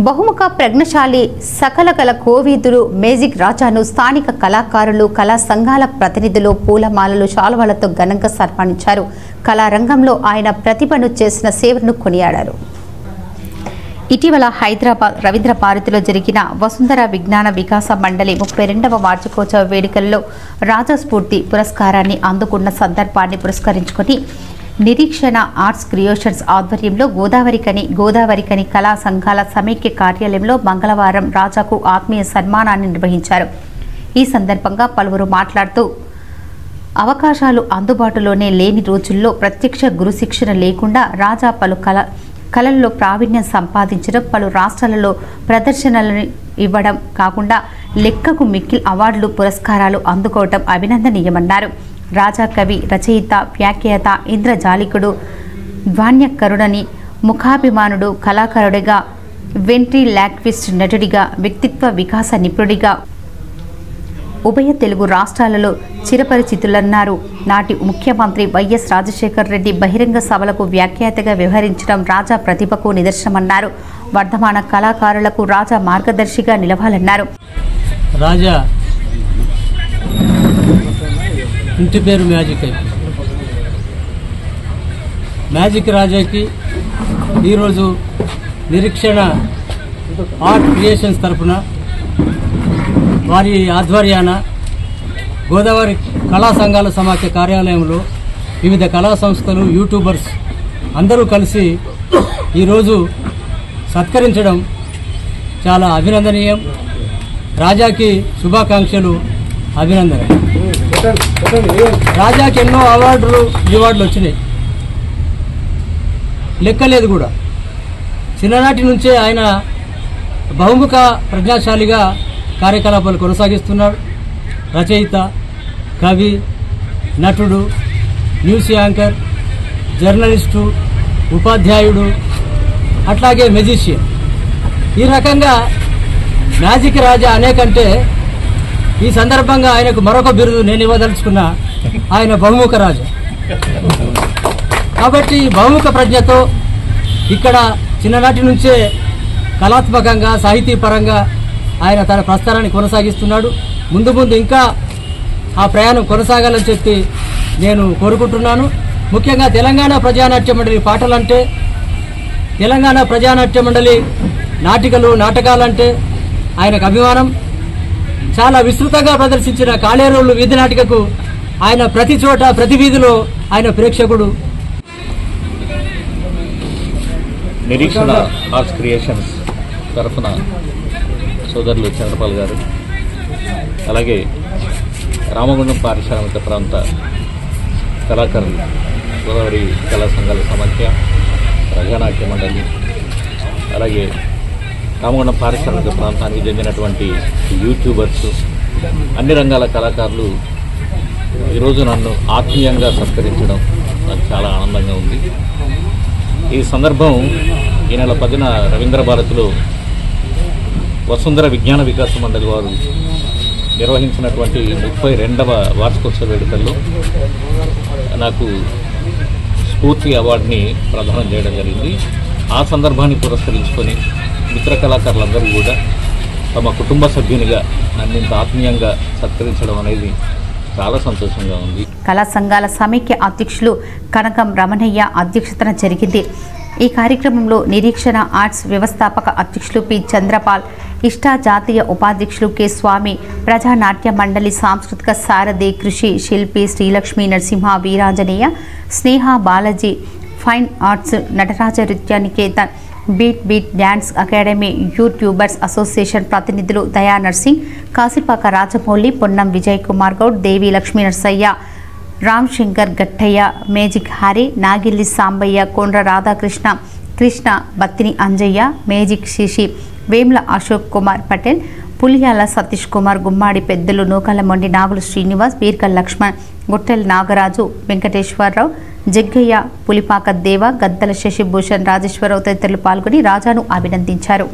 బహుముఖ ప్రజ్ఞశాలి సకల కళ కోవిదులు మేజిక్ రాజాను స్థానిక కళాకారులు కళా సంఘాల ప్రతినిధులు పూలమాలలు శాలువాలతో ఘనంగా సన్మానించారు. కళారంగంలో ఆయన ప్రతిభను చేసిన సేవను కొనియాడారు. ఇటీవల హైదరాబాద్ రవీంద్ర భారతిలో జరిగిన వసుంధర విజ్ఞాన వికాస మండలి 32వ వార్షికోత్సవ వేడుకల్లో రాజస్ఫూర్తి పురస్కారాన్ని అందుకున్న సందర్భాన్ని పురస్కరించుకొని నిరీక్షణ ఆర్ట్స్ క్రియేషన్స్ ఆధ్వర్యంలో గోదావరికని కళా సంఘాల సమైక్య కార్యాలయంలో మంగళవారం రాజాకు ఆత్మీయ సన్మానాన్ని నిర్వహించారు. ఈ సందర్భంగా పలువురు మాట్లాడుతూ అవకాశాలు అందుబాటులోనే లేని రోజుల్లో ప్రత్యక్ష గురు శిక్షణ లేకుండా రాజా పలు కళల్లో ప్రావీణ్యం సంపాదించడం, పలు రాష్ట్రాలలో ప్రదర్శనలను ఇవ్వడం కాకుండా లెక్కకు మిక్కిల్ అవార్డులు పురస్కారాలు అందుకోవడం అభినందనీయమన్నారు. రాజా కవి, రచయిత, వ్యాఖ్యాత, ఇంద్రజాలికుడు, ధ్వన్యకరుడని, ముఖాభిమానుడు, కళాకారుడిగా, వెంట్రిలాక్విస్ట్ నటుడిగా, వ్యక్తిత్వ వికాస నిపుణుడిగా ఉభయ తెలుగు రాష్ట్రాలలో చిరపరిచితులన్నారు. నాటి ముఖ్యమంత్రి వైఎస్ రాజశేఖర్ రెడ్డి బహిరంగ సభలకు వ్యాఖ్యాతగా వ్యవహరించడం రాజా ప్రతిభకు నిదర్శనమన్నారు. వర్ధమాన కళాకారులకు రాజా మార్గదర్శిగా నిలవాలన్నారు. రాజా ఇంటి పేరు మ్యాజిక్ అయిపోయింది. మ్యాజిక్ రాజాకి ఈరోజు నిరీక్షణ ఆర్ట్ క్రియేషన్స్ తరఫున వారి ఆధ్వర్యాన గోదావరి కళా సంఘాల సమాఖ్య కార్యాలయంలో వివిధ కళా సంస్థలు, యూట్యూబర్స్ అందరూ కలిసి ఈరోజు సత్కరించడం చాలా అభినందనీయం. రాజాకి శుభాకాంక్షలు, అభినందన. రాజాకి ఎన్నో అవార్డులు వచ్చినాయి, లెక్కలేదు కూడా. చిన్ననాటి నుంచే ఆయన బహుముఖ ప్రజ్ఞాశాలిగా కార్యకలాపాలు కొనసాగిస్తున్నాడు. రచయిత, కవి, నటుడు, న్యూస్ యాంకర్, జర్నలిస్టు, ఉపాధ్యాయుడు, అట్లాగే మెజిషియన్. ఈ రకంగా మ్యాజిక్ రాజా అనేకంటే ఈ సందర్భంగా ఆయనకు మరొక బిరుదు నేను ఇవ్వదలుచుకున్నా. ఆయన బహుముఖ రాజా. కాబట్టి బహుముఖ ప్రజ్ఞతో ఇక్కడ చిన్ననాటి నుంచే కళాత్మకంగా, సాహితీపరంగా ఆయన తన ప్రస్థానాన్ని కొనసాగిస్తున్నాడు. ముందు ఇంకా ఆ ప్రయాణం కొనసాగాలని చెప్పి నేను కోరుకుంటున్నాను. ముఖ్యంగా తెలంగాణ ప్రజానాట్య మండలి పాటలంటే, తెలంగాణ ప్రజానాట్య మండలి నాటకాలంటే ఆయనకు అభిమానం. చాలా విస్తృతంగా ప్రదర్శించిన కాళేరోళ్ళు వీధి నాటికకు ఆయన ప్రతి చోట, ప్రతి వీధిలో ఆయన ప్రేక్షకుడు. నిరీక్షణ ఆర్ట్స్ క్రియేషన్స్ తరఫున సోదరులు చంద్రపాల్ గారు, అలాగే రామగుండం పారిశ్రామిక ప్రాంత కళాకారులు, గోదావరి కళా సంఘాల సమాఖ్య, ప్రజానాట్య మండలి, అలాగే రామగుండం పారిశ్రామిక ప్రాంతానికి చెందినటువంటి యూట్యూబర్స్, అన్ని రంగాల కళాకారులు ఈరోజు నన్ను ఆత్మీయంగా సత్కరించడం నాకు చాలా ఆనందంగా ఉంది. ఈ సందర్భం ఈ నెల 10న రవీంద్ర భారతిలో వసుంధర విజ్ఞాన వికాస మండలి వారు నిర్వహించినటువంటి 32వ వార్షికోత్సవ వేడుకల్లో నాకు స్ఫూర్తి అవార్డుని ప్రదానం చేయడం జరిగింది. ఆ సందర్భాన్ని పురస్కరించుకొని మిత్ర కళాకారులందరూ కూడా తమ కుటుంబ సభ్యునిగా నన్ను ఇంత ఆత్మీయంగా సత్కరించడం అనేది చాలా సంతోషంగా ఉంది. కళా సంఘాల సమైక్య అధ్యక్షులు కనకం రమణయ్య అధ్యక్షతన జరిగింది. ఈ కార్యక్రమంలో నిరీక్షణ ఆర్ట్స్ వ్యవస్థాపక అధ్యక్షులు పి చంద్రపాల్, ఇష్టా జాతీయ ఉపాధ్యక్షులు కె స్వామి, ప్రజానాట్య మండలి సాంస్కృతిక Sarathi Krishi Shilpi Srilakshmi Narasimha, Veeranjaneya, Sneha, Balaji, fine arts, Nataraja Nrityaniketan, beat dance academy, YouTubers association ప్రతినిధులు దయా నర్సింగ్, కాశీపాక రాజమౌళి, పొన్నం విజయ్ కుమార్ గౌడ్, దేవి లక్ష్మీ నరసయ్య, రామ్ శంకర్ గట్టయ్య, మేజిక్ హారి, నాగిల్లి సాంబయ్య, కొండ్ర రాధాకృష్ణ, కృష్ణ, బత్తిని అంజయ్య, మేజిక్ శిశి, వేమ్ల అశోక్ కుమార్ పటేల్, పులియాల సతీష్ కుమార్, గుమ్మాడి పెద్దలు, నూకలమండి నాగులు శ్రీనివాస్, బీర్కల్ లక్ష్మణ్, గుట్టెల నాగరాజు, వెంకటేశ్వరరావు, జగ్గయ్య, పులిపాక దేవ, గద్దల శశిభూషణ్, రాజేశ్వరరావు తదితరులు పాల్గొని రాజాను అభినందించారు.